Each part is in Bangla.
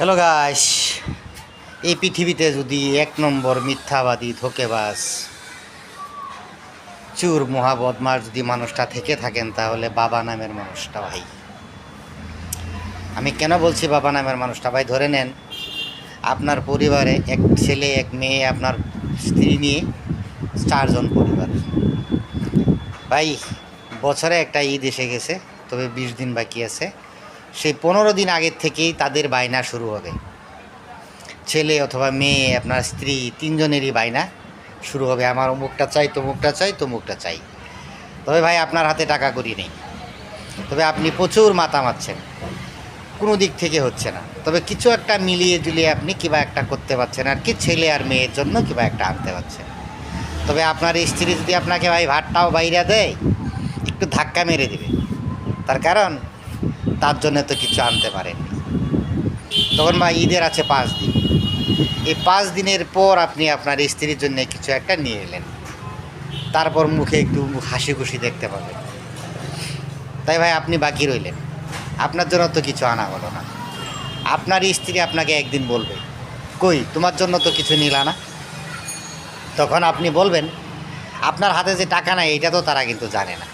হ্যালো গাইস, এই পৃথিবীতে যদি এক নম্বর মিথ্যাবাদী ধোঁকেবাজ চোর মহাবদমাস যদি মানুষটা থেকে থাকেন তাহলে বাবা নামের মানুষটা ভাই। আমি কেন বলছি বাবা নামের মানুষটা ভাই? ধরে নেন আপনার পরিবারে এক ছেলে এক মেয়ে, আপনার স্ত্রী নিয়ে 4 জন পরিবার ভাই। বছরে একটা ঈদ এসে গেছে, তবে 20 দিন বাকি আছে। সেই 15 দিন আগের থেকেই তাদের বায়না শুরু হবে। ছেলে অথবা মেয়ে, আপনার স্ত্রী, 3জনেরই বায়না শুরু হবে, আমার অমুকটা চাই, তমুকটা চাই, তমুকটা চাই। তবে ভাই আপনার হাতে টাকা করি নেই, তবে আপনি প্রচুর মাথা মারছেন, কোনো দিক থেকে হচ্ছে না। তবে কিছু একটা মিলিয়ে জুলিয়ে আপনি কিবা একটা করতে পারছেন আর কি, ছেলে আর মেয়ের জন্য কিবা একটা আনতে পারছেন। তবে আপনার স্ত্রী যদি আপনাকে ভাই ভাতটাও বাইরে দেয়, একটু ধাক্কা মেরে দেবে, তার কারণ তার জন্য তো কিছু আনতে পারেননি। তখন ভাই ঈদের আছে 5 দিন, এই 5 দিনের পর আপনি আপনার স্ত্রীর জন্য কিছু একটা নিয়ে এলেন, তারপর মুখে একটু হাসি খুশি দেখতে পাবেন। তাই ভাই আপনি বাকি রইলেন, আপনার জন্য তো কিছু আনা হলো না। আপনার স্ত্রী আপনাকে একদিন বলবে, কই তোমার জন্য তো কিছু নিলা না। তখন আপনি বলবেন, আপনার হাতে যে টাকা নাই এটা তো তারা কিন্তু জানে না।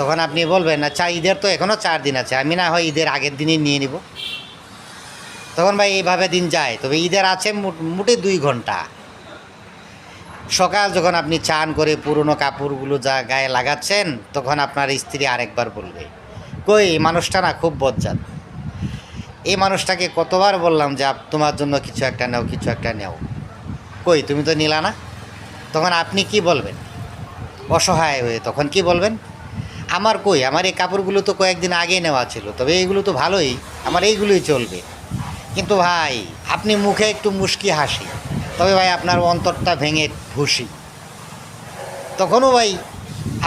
তখন আপনি বলবেন, আচ্ছা ঈদের তো এখনও 4 দিন আছে, আমি না হয় ঈদের আগের দিনই নিয়ে নিব। তখন ভাই এইভাবে দিন যায়, তবে ঈদের আছে মোটে 2 ঘন্টা। সকাল যখন আপনি চান করে পুরনো কাপড়গুলো যা গায়ে লাগাচ্ছেন, তখন আপনার স্ত্রী আরেকবার বলবে, কই এই মানুষটা না খুব বজ্জাত, এই মানুষটাকে কতবার বললাম যে তোমার জন্য কিছু একটা নেও, কিছু একটা নেও, কই তুমি তো নিলা না। তখন আপনি কি বলবেন অসহায় হয়ে? তখন কি বলবেন, আমার কই, আমার এই কাপড়গুলো তো কয়েকদিন আগে নেওয়া ছিল, তবে এইগুলো তো ভালোই, আমার এইগুলোই চলবে। কিন্তু ভাই আপনি মুখে একটু মুশকি হাসি, তবে ভাই আপনার অন্তরটা ভেঙে ভুসি। তখনও ভাই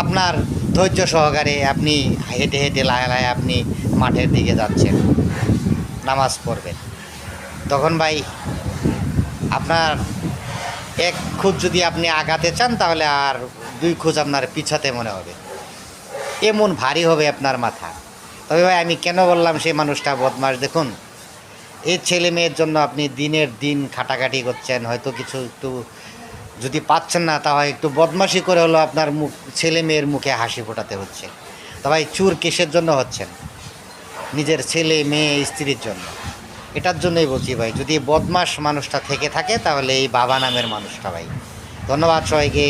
আপনার ধৈর্য সহকারে আপনি হেঁটে হেঁটে লাহে লাহে আপনি মাঠের দিকে যাচ্ছেন, নামাজ পড়বেন। তখন ভাই আপনার 1 খোঁজ যদি আপনি আগাতে চান, তাহলে আর 2 খোঁজ আপনার পিছাতে মনে হবে, এমন ভারী হবে আপনার মাথা। তবে ভাই আমি কেন বললাম সেই মানুষটা বদমাশ? দেখুন, এই ছেলে মেয়ের জন্য আপনি দিনের দিন খাটাখাটি করছেন, হয়তো কিছু একটু যদি পাচ্ছেন না, তা হয় একটু বদমাশি করে হলো আপনার ছেলে মেয়ের মুখে হাসি ফোটাতে হচ্ছে। তা ভাই চুর কিসের জন্য হচ্ছেন? নিজের ছেলে মেয়ে স্ত্রীর জন্য। এটার জন্যই বলছি ভাই, যদি বদমাশ মানুষটা থেকে থাকে তাহলে এই বাবা নামের মানুষটা ভাই। ধন্যবাদ সবাইকে।